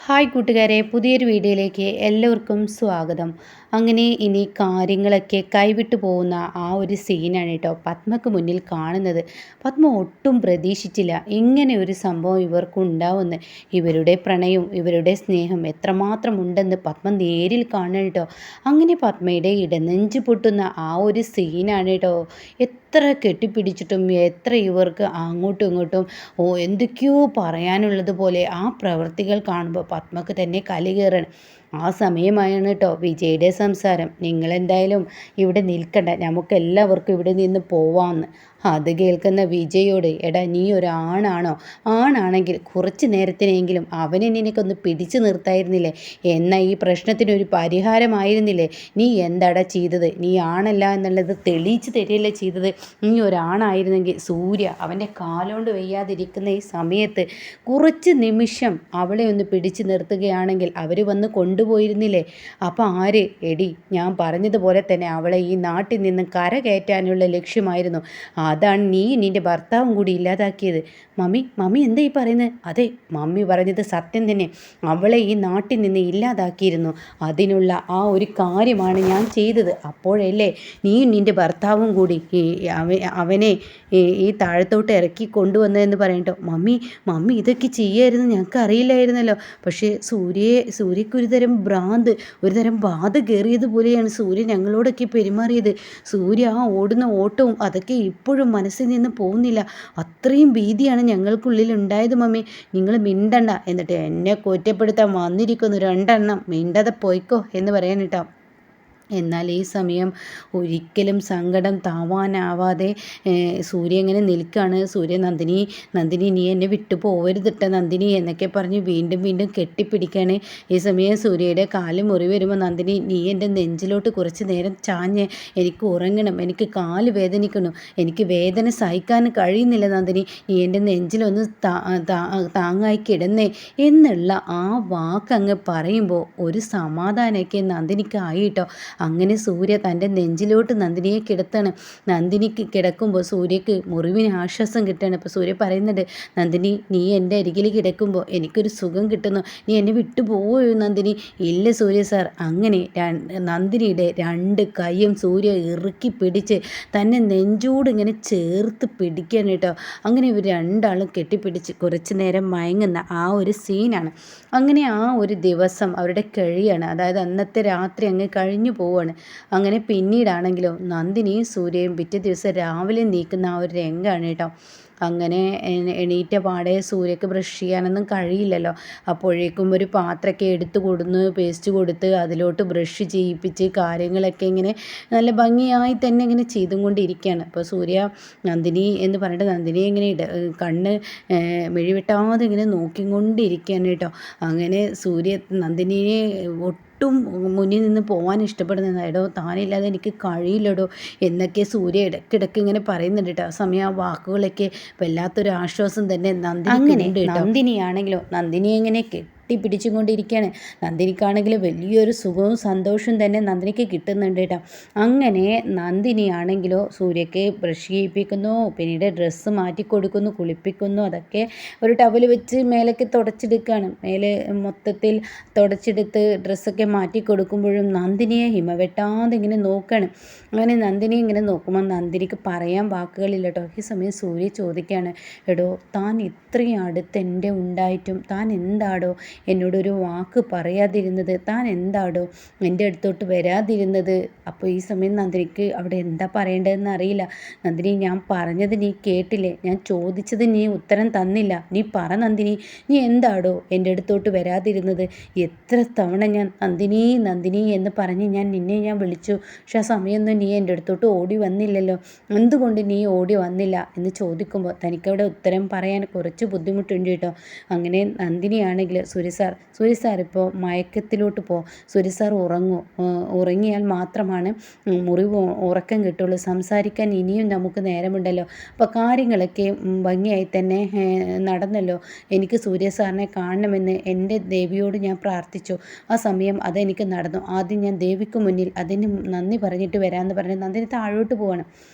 Hi കൂട്ടുകാരെ, പുതിയൊരു വീഡിയോയിലേക്ക് എല്ലാവർക്കും സ്വാഗതം. അങ്ങനെ ഇനി കാര്യങ്ങളൊക്കെ കൈവിട്ടു പോകുന്ന ആ ഒരു സീനാണ് കേട്ടോ പത്മക്ക് മുന്നിൽ കാണുന്നത്. പത്മ ഒട്ടും പ്രതീക്ഷിച്ചില്ല ഇങ്ങനെ ഒരു സംഭവം ഇവർക്കുണ്ടാവുമെന്ന്. ഇവരുടെ പ്രണയവും ഇവരുടെ സ്നേഹം എത്രമാത്രം ഉണ്ടെന്ന് പത്മ നേരിൽ കാണണം കേട്ടോ. അങ്ങനെ പത്മയുടെ ഇടനെഞ്ച് പൊട്ടുന്ന ആ ഒരു സീനാണ് കേട്ടോ. എത്ര കെട്ടിപ്പിടിച്ചിട്ടും എത്ര ഇവർക്ക് അങ്ങോട്ടും ഇങ്ങോട്ടും എന്തൊക്കെയോ പറയാനുള്ളത് പോലെ ആ പ്രവൃത്തികൾ കാണുമ്പോൾ പത്മക്ക് തന്നെ കലി കയറാണ്. ആ സമയമായാണ് കേട്ടോ വിജയുടെ സംസാരം. നിങ്ങളെന്തായാലും ഇവിടെ നിൽക്കണ്ട, നമുക്കെല്ലാവർക്കും ഇവിടെ നിന്ന് പോവാമെന്ന്. അത് കേൾക്കുന്ന വിജയോട്, എടാ നീ ഒരാണാണോ? ആണാണെങ്കിൽ കുറച്ച് നേരത്തിനെങ്കിലും അവനെ നിനക്കൊന്ന് പിടിച്ചു നിർത്തായിരുന്നില്ലേ? എന്നാൽ ഈ പ്രശ്നത്തിനൊരു പരിഹാരമായിരുന്നില്ലേ? നീ എന്താടാ ചെയ്തത്? നീ ആണല്ല എന്നുള്ളത് തെളിയിച്ച് തരികയല്ലേ ചെയ്തത്. നീ ഒരാണായിരുന്നെങ്കിൽ സൂര്യ അവൻ്റെ കാലുകൊണ്ട് വയ്യാതിരിക്കുന്ന ഈ സമയത്ത് കുറച്ച് നിമിഷം അവളെ ഒന്ന് പിടിച്ചു നിർത്തുകയാണെങ്കിൽ അവർ വന്ന് കൊണ്ടുപോയിരുന്നില്ലേ? അപ്പം ആര്? എടി, ഞാൻ പറഞ്ഞതുപോലെ തന്നെ അവളെ ഈ നാട്ടിൽ നിന്ന് കരകയറ്റാനുള്ള ലക്ഷ്യമായിരുന്നു. അതാണ് നീ നിൻ്റെ ഭർത്താവും കൂടി ഇല്ലാതാക്കിയത്. മമ്മി എന്താ ഈ പറയുന്നത്? അതെ, മമ്മി പറഞ്ഞത് സത്യം തന്നെ. അവളെ ഈ നാട്ടിൽ നിന്ന് ഇല്ലാതാക്കിയിരുന്നു. അതിനുള്ള ആ ഒരു കാര്യമാണ് ഞാൻ ചെയ്തത്. അപ്പോഴല്ലേ നീയും നിൻ്റെ ഭർത്താവും കൂടി അവനെ ഈ താഴത്തോട്ട് ഇറക്കി കൊണ്ടുവന്നതെന്ന് പറയട്ടോ. മമ്മി ഇതൊക്കെ ചെയ്യായിരുന്നു, ഞങ്ങൾക്ക് അറിയില്ലായിരുന്നല്ലോ. പക്ഷേ സൂര്യക്ക് ഒരുതരം ഭ്രാന്ത്, ഒരുതരം ബാധ കയറിയതുപോലെയാണ് സൂര്യ ഞങ്ങളോടൊക്കെ പെരുമാറിയത്. സൂര്യ ആ ഓടുന്ന ഓട്ടവും അതൊക്കെ ഇപ്പോഴും മനസ്സിൽ നിന്ന് പോകുന്നില്ല. അത്രയും ഭീതിയാണ് ഞങ്ങൾക്കുള്ളിൽ ഉണ്ടായത് മമ്മി. നിങ്ങൾ മിണ്ടണ്ട. എന്നിട്ട് എന്നെ കുറ്റപ്പെടുത്താൻ വന്നിരിക്കുന്നു രണ്ടെണ്ണം. മിണ്ടതെ പോയിക്കോ എന്ന് പറയാനിട്ടോ. എന്നാൽ ഈ സമയം ഒരിക്കലും സങ്കടം താവാനാവാതെ സൂര്യ ഇങ്ങനെ നിൽക്കുകയാണ്. സൂര്യ നന്ദിനി നീ എന്നെ വിട്ടു പോവരുതിട്ട നന്ദിനി എന്നൊക്കെ പറഞ്ഞ് വീണ്ടും കെട്ടിപ്പിടിക്കുകയാണ്. ഈ സമയം സൂര്യയുടെ കാല് മുറി വരുമ്പോൾ നന്ദിനി, നീ എൻ്റെ നെഞ്ചിലോട്ട് കുറച്ച് നേരം ചാഞ്ഞ്, എനിക്ക് ഉറങ്ങണം, എനിക്ക് കാല് വേദനിക്കണം, എനിക്ക് വേദന സഹിക്കാൻ കഴിയുന്നില്ല നന്ദിനി, നീ എൻ്റെ നെഞ്ചിലൊന്ന് താങ്ങായി കിടന്നേ എന്നുള്ള ആ വാക്കങ്ങ് പറയുമ്പോൾ ഒരു സമാധാനമൊക്കെ നന്ദിനിക്ക് ആയിട്ടോ. അങ്ങനെ സൂര്യ തൻ്റെ നെഞ്ചിലോട്ട് നന്ദിനിയെ കിടത്താണ്. നന്ദിനിക്ക് കിടക്കുമ്പോൾ സൂര്യക്ക് മുറിവിന് ആശ്വാസം കിട്ടുകയാണ്. അപ്പോൾ സൂര്യ പറയുന്നുണ്ട്, നന്ദിനി നീ എൻ്റെ അരികിൽ കിടക്കുമ്പോൾ എനിക്കൊരു സുഖം കിട്ടുന്നു, നീ എന്നെ വിട്ടു പോവുകയോ നന്ദിനി? ഇല്ല സൂര്യ സാർ. അങ്ങനെ നന്ദിനിയുടെ രണ്ട് കൈയും സൂര്യ ഇറുക്കി പിടിച്ച് തന്നെ നെഞ്ചോട് ഇങ്ങനെ ചേർത്ത് പിടിക്കാൻ കേട്ടോ. അങ്ങനെ ഇവർ രണ്ടാളും കെട്ടിപ്പിടിച്ച് കുറച്ച് നേരം മയങ്ങുന്ന ആ ഒരു സീനാണ്. അങ്ങനെ ആ ഒരു ദിവസം അവരുടെ കഴിയാണ്, അതായത് അന്നത്തെ രാത്രി അങ്ങ് കഴിഞ്ഞു പോവുകയാണ്. അങ്ങനെ പിന്നീടാണെങ്കിലോ നന്ദിനിയും സൂര്യയും പിറ്റേ ദിവസം രാവിലെ നീക്കുന്ന ആ ഒരു രംഗമാണ് കേട്ടോ. അങ്ങനെ എണീറ്റ പാടെ സൂര്യക്ക് ബ്രഷ് ചെയ്യാനൊന്നും കഴിയില്ലല്ലോ. അപ്പോഴേക്കും ഒരു പാത്രമൊക്കെ എടുത്ത് കൊടുന്ന് പേസ്റ്റ് കൊടുത്ത് അതിലോട്ട് ബ്രഷ് ചെയ്യിപ്പിച്ച് കാര്യങ്ങളൊക്കെ ഇങ്ങനെ നല്ല ഭംഗിയായി തന്നെ ഇങ്ങനെ ചെയ്തും കൊണ്ടിരിക്കുകയാണ്. അപ്പോൾ സൂര്യ നന്ദിനി എന്ന് പറഞ്ഞിട്ട് നന്ദിനിയെ ഇങ്ങനെ കണ്ണ് മിഴിവെട്ടാതെ ഇങ്ങനെ നോക്കിക്കൊണ്ടിരിക്കുകയാണ് കേട്ടോ. അങ്ങനെ സൂര്യ നന്ദിനിയെ ഒട്ടും മുന്നിൽ നിന്ന് പോകാൻ ഇഷ്ടപ്പെടുന്ന, എടോ താനില്ലാതെ എനിക്ക് കഴിയില്ലടോ എന്നൊക്കെ സൂര്യ ഇടയ്ക്കിടയ്ക്ക് ഇങ്ങനെ പറയുന്നുണ്ട് കേട്ടോ. ആ സമയം ആ വാക്കുകളൊക്കെ വല്ലാത്തൊരു ആശ്വാസം തന്നെ നന്ദിനി. നന്ദിനിയാണെങ്കിലോ നന്ദിനി എങ്ങനെ പിടിച്ചും കൊണ്ടിരിക്കുകയാണ്. നന്ദിനിക്കാണെങ്കിൽ വലിയൊരു സുഖവും സന്തോഷവും തന്നെ നന്ദിനിക്ക് കിട്ടുന്നുണ്ട് കേട്ടോ. അങ്ങനെ നന്ദിനിയാണെങ്കിലോ സൂര്യക്ക് ബ്രഷ് ചെയ്യിപ്പിക്കുന്നു, പിന്നീട് ഡ്രസ്സ് മാറ്റി കൊടുക്കുന്നു, കുളിപ്പിക്കുന്നു. അതൊക്കെ ഒരു ടവൽ വെച്ച് മേലൊക്കെ തുടച്ചെടുക്കുകയാണ്. മേലെ മൊത്തത്തിൽ തുടച്ചെടുത്ത് ഡ്രസ്സൊക്കെ മാറ്റി കൊടുക്കുമ്പോഴും നന്ദിനിയെ ഹിമവെട്ടാതെ ഇങ്ങനെ നോക്കുകയാണ്. അങ്ങനെ നന്ദിനി ഇങ്ങനെ നോക്കുമ്പോൾ നന്ദിനിക്ക് പറയാൻ വാക്കുകളില്ല കേട്ടോ. ഈ സമയം സൂര്യ ചോദിക്കുകയാണ്, എടോ താൻ ഇത്രയും അടുത്ത് എൻ്റെ ഉണ്ടായിട്ടും താൻ എന്താടോ എന്നോടൊരു വാക്ക് പറയാതിരുന്നത്? താൻ എന്താടോ എൻ്റെ അടുത്തോട്ട് വരാതിരുന്നത്? അപ്പോൾ ഈ സമയം നന്ദിനിക്ക് അവിടെ എന്താ പറയേണ്ടതെന്ന് അറിയില്ല. നന്ദിനി, ഞാൻ പറഞ്ഞത് നീ കേട്ടില്ലേ? ഞാൻ ചോദിച്ചത് നീ ഉത്തരം തന്നില്ല. നീ പറ നന്ദിനി, നീ എന്താടോ എൻ്റെ അടുത്തോട്ട് വരാതിരുന്നത്? എത്ര തവണ ഞാൻ നന്ദിനി എന്ന് പറഞ്ഞ് നിന്നെ വിളിച്ചു. പക്ഷെ ആ സമയമൊന്നും നീ എൻ്റെ അടുത്തോട്ട് ഓടി വന്നില്ലല്ലോ. എന്തുകൊണ്ട് നീ ഓടി വന്നില്ല എന്ന് ചോദിക്കുമ്പോൾ തനിക്കവിടെ ഉത്തരം പറയാൻ കുറച്ച് ബുദ്ധിമുട്ടുണ്ട് കേട്ടോ. അങ്ങനെ നന്ദിനിയാണെങ്കിൽ സൂര്യ സാർ ഇപ്പോൾ മയക്കത്തിലോട്ട് സൂര്യ സാർ ഉറങ്ങിയാൽ മാത്രമാണ് മുറിവ് ഉറക്കം കിട്ടുള്ളൂ. സംസാരിക്കാൻ ഇനിയും നമുക്ക് നേരമുണ്ടല്ലോ. അപ്പോൾ കാര്യങ്ങളൊക്കെ ഭംഗിയായി തന്നെ നടന്നല്ലോ. എനിക്ക് സൂര്യ സാറിനെ കാണണമെന്ന് എൻ്റെ ദേവിയോട് ഞാൻ പ്രാർത്ഥിച്ചു. ആ സമയം അതെനിക്ക് നടന്നു. ആദ്യം ഞാൻ ദേവിക്ക് മുന്നിൽ അതിന് നന്ദി പറഞ്ഞിട്ട് വരാമെന്ന് പറഞ്ഞ് നന്ദിനി താഴോട്ട് പോവാണ്.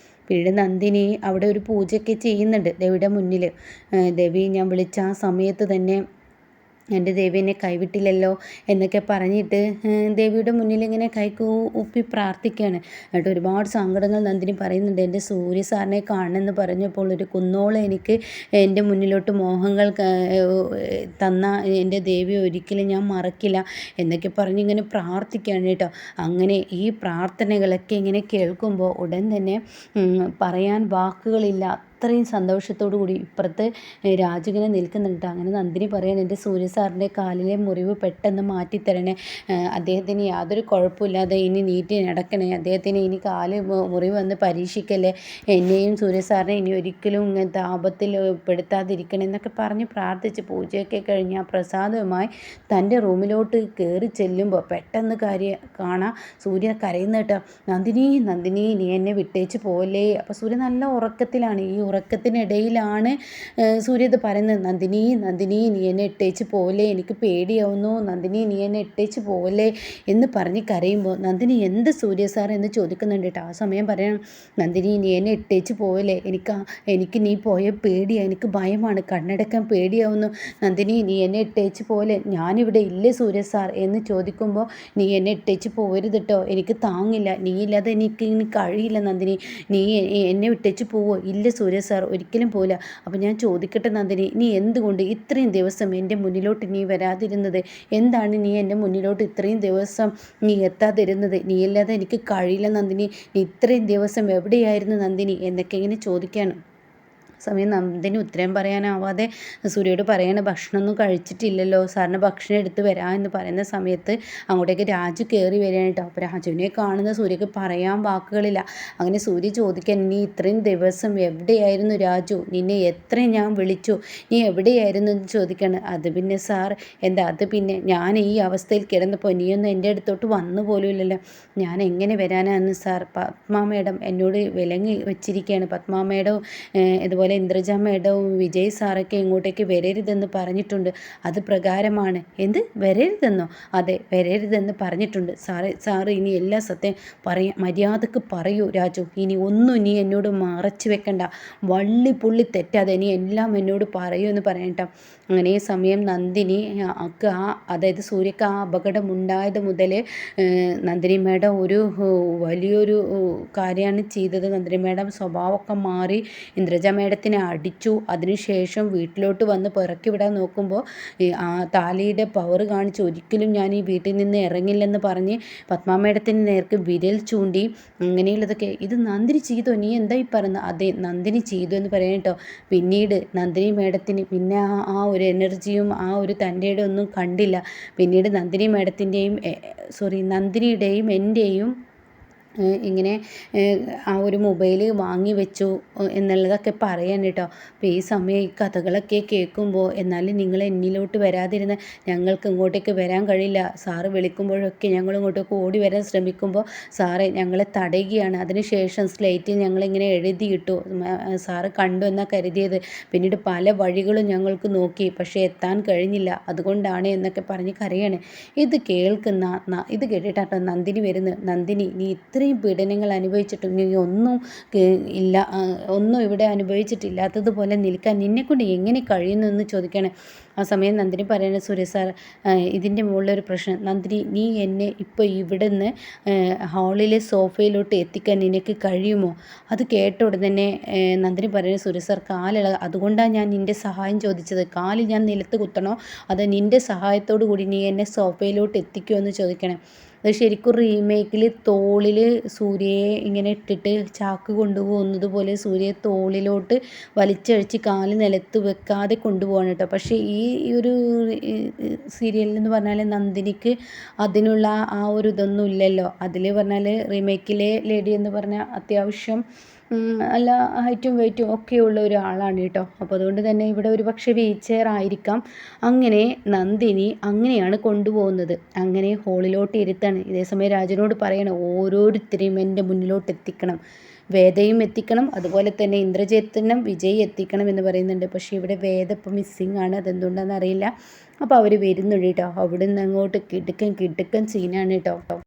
പിന്നീട് നന്ദിനി അവിടെ ഒരു പൂജയൊക്കെ ചെയ്യുന്നുണ്ട് ദേവിയുടെ മുന്നിൽ. ദേവി, ഞാൻ വിളിച്ച ആ സമയത്ത് തന്നെ എൻ്റെ ദേവി എന്നെ കൈവിട്ടില്ലല്ലോ എന്നൊക്കെ പറഞ്ഞിട്ട് ദേവിയുടെ മുന്നിൽ ഇങ്ങനെ ഉപ്പി പ്രാർത്ഥിക്കുകയാണ്. എന്നിട്ട് ഒരുപാട് സങ്കടങ്ങൾ നന്ദിനി പറയുന്നുണ്ട്. എൻ്റെ സൂര്യ സാറിനെ കാണണമെന്ന് പറഞ്ഞപ്പോൾ ഒരു കുന്നോളം എനിക്ക് എൻ്റെ മുന്നിലോട്ട് മോഹങ്ങൾ തന്ന എൻ്റെ ദേവിയെ ഒരിക്കലും ഞാൻ മറക്കില്ല എന്നൊക്കെ പറഞ്ഞ് ഇങ്ങനെ പ്രാർത്ഥിക്കുകയാണ് കേട്ടോ. അങ്ങനെ ഈ പ്രാർത്ഥനകളൊക്കെ ഇങ്ങനെ കേൾക്കുമ്പോൾ ഉടൻ തന്നെ പറയാൻ വാക്കുകളില്ല. അത്രയും സന്തോഷത്തോടു കൂടി ഇപ്പുറത്ത് രാജു ഇങ്ങനെ നിൽക്കുന്നുണ്ട്. അങ്ങനെ നന്ദിനി പറയാണ്, എൻ്റെ സൂര്യ സാറിൻ്റെ കാലിലെ മുറിവ് പെട്ടെന്ന് മാറ്റിത്തരണേ, അദ്ദേഹത്തിന് യാതൊരു കുഴപ്പമില്ലാതെ ഇനി നീട്ടി നടക്കണേ, അദ്ദേഹത്തിന് ഇനി മുറിവ് വന്ന് പരീക്ഷിക്കല്ലേ, എന്നെയും സൂര്യ സാറിനെ ഇനി ഒരിക്കലും ഇങ്ങനത്തെ ആപത്തിൽ പെടുത്താതിരിക്കണേ എന്നൊക്കെ പറഞ്ഞ് പ്രാർത്ഥിച്ച് പൂജയൊക്കെ കഴിഞ്ഞ് ആ പ്രസാദവുമായി തൻ്റെ റൂമിലോട്ട് കയറി ചെല്ലുമ്പോൾ പെട്ടെന്ന് കാണാം സൂര്യ കരയുന്ന കേട്ടോ. നന്ദിനി നന്ദിനി നീ എന്നെ വിട്ടേച്ച് പോവല്ലേ. അപ്പോൾ സൂര്യ നല്ല ഉറക്കത്തിലാണ്. ഈ ഉറക്കത്തിനിടയിലാണ് സൂര്യ ഇത് പറയുന്നത്, നന്ദിനി നന്ദിനി നീ എന്നെ ഇട്ടേച്ച് പോവല്ലേ, എനിക്ക് പേടിയാവുന്നു, നന്ദിനി നീ എന്നെ ഇട്ടേച്ച് പോവല്ലേ എന്ന് പറഞ്ഞ് കരയുമ്പോൾ നന്ദിനി എന്ത് സൂര്യ സാർ എന്ന് ചോദിക്കുന്നുണ്ട് കേട്ടോ. ആ സമയം പറയണം, നന്ദിനി നീ എന്നെ ഇട്ടേച്ച് പോവല്ലേ, എനിക്ക് നീ പോയ പേടിയാണ്, എനിക്ക് ഭയമാണ്, കണ്ണടക്കാൻ പേടിയാവുന്നു, നന്ദിനി നീ എന്നെ ഇട്ടേച്ച് പോവല്ലേ, ഞാനിവിടെ ഇല്ലേ സൂര്യ സാർ എന്ന് ചോദിക്കുമ്പോൾ നീ എന്നെ ഇട്ടേച്ച് പോകരുത് കേട്ടോ, എനിക്ക് താങ്ങില്ല, നീ ഇല്ലാതെ എനിക്ക് ഇനി കഴിയില്ല നന്ദിനി, നീ എന്നെ ഇട്ടേച്ച് പോവോ, ഇല്ല സൂര്യ സാർ ഒരിക്കലും പോവില്ല. അപ്പോൾ ഞാൻ ചോദിക്കട്ടെ നന്ദിനി, നീ എന്തുകൊണ്ട് ഇത്രയും ദിവസം എൻ്റെ മുന്നിലോട്ട് നീ വരാതിരുന്നത്, എന്താണ് നീ എൻ്റെ മുന്നിലോട്ട് ഇത്രയും ദിവസം നീ എത്താതിരുന്നത്, നീ അല്ലാതെ എനിക്ക് കഴിയില്ല നന്ദിനി, നീ ഇത്രയും ദിവസം എവിടെയായിരുന്നു നന്ദിനി എന്നൊക്കെ ഇങ്ങനെ ചോദിക്കുകയാണ്. സമയം നന്ദിനി ഉത്തരം പറയാനാവാതെ സൂര്യയോട് പറയാണ്, ഭക്ഷണമൊന്നും കഴിച്ചിട്ടില്ലല്ലോ, സാറിന് ഭക്ഷണം എടുത്ത് വരാം എന്ന് പറയുന്ന സമയത്ത് അങ്ങോട്ടേക്ക് രാജു കയറി വരികയാണ് കേട്ടോ. അപ്പോൾ രാജുവിനെ കാണുന്ന സൂര്യക്ക് പറയാൻ വാക്കുകളില്ല. അങ്ങനെ സൂര്യ ചോദിക്കാൻ, നീ ഇത്രയും ദിവസം എവിടെയായിരുന്നു രാജു, നിന്നെ എത്രയും ഞാൻ വിളിച്ചു, നീ എവിടെയായിരുന്നു എന്ന് ചോദിക്കാണ്. അത് പിന്നെ സാർ എന്താ, അത് പിന്നെ ഞാൻ ഈ അവസ്ഥയിൽ കിടന്നപ്പോൾ നീയൊന്നും എൻ്റെ അടുത്തോട്ട് വന്നു പോലും ഇല്ലല്ലോ, ഞാൻ എങ്ങനെ വരാനാണ് സാർ, പത്മ മേഡം എന്നോട് വിലങ്ങി വെച്ചിരിക്കുകയാണ്, പത്മ മേഡവും ഇതുപോലെ ഇന്ദ്രജ മേഡവും വിജയ് സാറൊക്കെ ഇങ്ങോട്ടേക്ക് വരരുതെന്ന് പറഞ്ഞിട്ടുണ്ട്, അത് പ്രകാരമാണ്. എന്ത് വരരുതെന്നോ? അതെ വരരുതെന്ന് പറഞ്ഞിട്ടുണ്ട് സാറ് ഇനി എല്ലാ സത്യം മര്യാദക്ക് പറയൂ രാജു, ഇനി ഒന്നും നീ എന്നോട് മറച്ചു വെക്കണ്ട, വള്ളി പുള്ളി തെറ്റാതെ നീ എല്ലാം എന്നോട് പറയൂ എന്ന് പറയട്ടോ. അങ്ങനെ ഈ സമയം നന്ദിനി അതായത് സൂര്യക്ക് ആ അപകടമുണ്ടായത് മുതൽ നന്ദിനി മേഡം ഒരു വലിയൊരു കാര്യമാണ് ചെയ്തത്. നന്ദിനി മേഡം സ്വഭാവമൊക്കെ മാറി ഇന്ദ്രജ മേഡത്തിനെ അടിച്ചു. അതിനുശേഷം വീട്ടിലോട്ട് വന്ന് പിറക്കി വിടാൻ നോക്കുമ്പോൾ ആ താലിയുടെ പവർ കാണിച്ച് ഒരിക്കലും ഞാൻ ഈ വീട്ടിൽ നിന്ന് ഇറങ്ങില്ലെന്ന് പറഞ്ഞ് പത്മ മേഡത്തിന് നേർക്ക് വിരൽ ചൂണ്ടി. അങ്ങനെയുള്ളതൊക്കെ ഇത് നന്ദിനി ചെയ്തോ, നീ എന്തായി പറയുന്നത്? അതെ നന്ദിനി ചെയ്തു എന്ന് പറയാം കേട്ടോ. പിന്നീട് നന്ദിനി മേഡത്തിന് പിന്നെ ആ ഒരു എനർജിയും ആ ഒരു തൻ്റെയുടെ ഒന്നും കണ്ടില്ല. പിന്നീട് നന്ദിനി മേഡത്തിൻ്റെയും നന്ദിനിയുടെയും എൻ്റെയും ഇങ്ങനെ ആ ഒരു മൊബൈൽ വാങ്ങി വെച്ചു എന്നുള്ളതൊക്കെ പറയാൻ കേട്ടോ. അപ്പോൾ ഈ സമയം ഈ കഥകളൊക്കെ കേൾക്കുമ്പോൾ, എന്നാലും നിങ്ങൾ എന്നിലോട്ട് വരാതിരുന്ന ഞങ്ങൾക്ക് ഇങ്ങോട്ടേക്ക് വരാൻ കഴിയില്ല, സാറ് വിളിക്കുമ്പോഴൊക്കെ ഞങ്ങൾ ഇങ്ങോട്ടേക്ക് ഓടി വരാൻ ശ്രമിക്കുമ്പോൾ സാറ് ഞങ്ങളെ തടയുകയാണ്. അതിനുശേഷം സ്ലേറ്റിൽ ഞങ്ങളിങ്ങനെ എഴുതിയിട്ടു, സാറ് കണ്ടു എന്നാണ് കരുതിയത്, പിന്നീട് പല വഴികളും ഞങ്ങൾക്ക് നോക്കി, പക്ഷേ എത്താൻ കഴിഞ്ഞില്ല, അതുകൊണ്ടാണ് എന്നൊക്കെ പറഞ്ഞ് കരയാണ്. ഇത് കേട്ടിട്ടാട്ടോ നന്ദിനി വരുന്നത്. നന്ദിനി നീ ഇത്രയും പീഡനങ്ങൾ അനുഭവിച്ചിട്ടും നീ ഒന്നും ഇവിടെ അനുഭവിച്ചിട്ടില്ലാത്തതുപോലെ നിൽക്കാൻ നിന്നെക്കൊണ്ട് എങ്ങനെ കഴിയുന്നു എന്ന് ചോദിക്കുകയാണ്. ആ സമയം നന്ദിനി പറയുന്നത്, സൂര്യ സാർ ഇതിൻ്റെ മുകളിലൊരു പ്രശ്നം, നന്ദിനി നീ എന്നെ ഇപ്പോൾ ഇവിടുന്ന് ഹാളിലെ സോഫയിലോട്ട് എത്തിക്കാൻ നിനക്ക് കഴിയുമോ? അത് കേട്ട ഉടനെ നന്ദിനി പറയുന്നത്, സൂര്യ സാർ അതുകൊണ്ടാണ് ഞാൻ നിൻ്റെ സഹായം ചോദിച്ചത്, കാലിൽ ഞാൻ നിലത്ത് കുത്തണോ അത് നിൻ്റെ സഹായത്തോടു കൂടി നീ എന്നെ സോഫയിലോട്ട് എത്തിക്കുമോ എന്ന് ചോദിക്കണം. അത് ശരിക്കും റീമേക്കിൽ തോളിൽ സൂര്യയെ ഇങ്ങനെ ഇട്ടിട്ട് ചാക്ക് കൊണ്ടുപോകുന്നത് പോലെ സൂര്യയെ തോളിലോട്ട് വലിച്ചഴിച്ച് കാല് നിലത്ത് വെക്കാതെ കൊണ്ടുപോകണം കേട്ടോ. പക്ഷേ ഈ ഒരു സീരിയലെന്ന് പറഞ്ഞാൽ നന്ദിനിക്ക് അതിനുള്ള ആ ഒരു ഇതൊന്നും ഇല്ലല്ലോ. അതിൽ പറഞ്ഞാൽ റീമേക്കിലെ ലേഡി എന്ന് പറഞ്ഞാൽ അത്യാവശ്യം നല്ല ഹൈറ്റും വെയ്റ്റും ഒക്കെയുള്ള ഒരാളാണ് കേട്ടോ. അപ്പോൾ അതുകൊണ്ട് തന്നെ ഇവിടെ ഒരു പക്ഷേ വീൽ ചെയർ ആയിരിക്കാം. അങ്ങനെ നന്ദിനി അങ്ങനെയാണ് കൊണ്ടുപോകുന്നത്. അങ്ങനെ ഹോളിലോട്ട് ഇരുത്താണ്. ഇതേസമയം രാജനോട് പറയണം, ഓരോരുത്തരെയും എൻ്റെ മുന്നിലോട്ട് എത്തിക്കണം, വേദയും എത്തിക്കണം, അതുപോലെ തന്നെ ഇന്ദ്രജ എത്തണം, വിജയ് എത്തിക്കണം എന്ന് പറയുന്നുണ്ട്. പക്ഷേ ഇവിടെ വേദ ഇപ്പം മിസ്സിങ് ആണ്, അതെന്തുകൊണ്ടാണെന്ന് അറിയില്ല. അപ്പോൾ അവർ വരുന്നുണ്ട് കേട്ടോ. അവിടെ നിന്ന് അങ്ങോട്ട് കിടുക്കൻ സീനാണ് കേട്ടോ.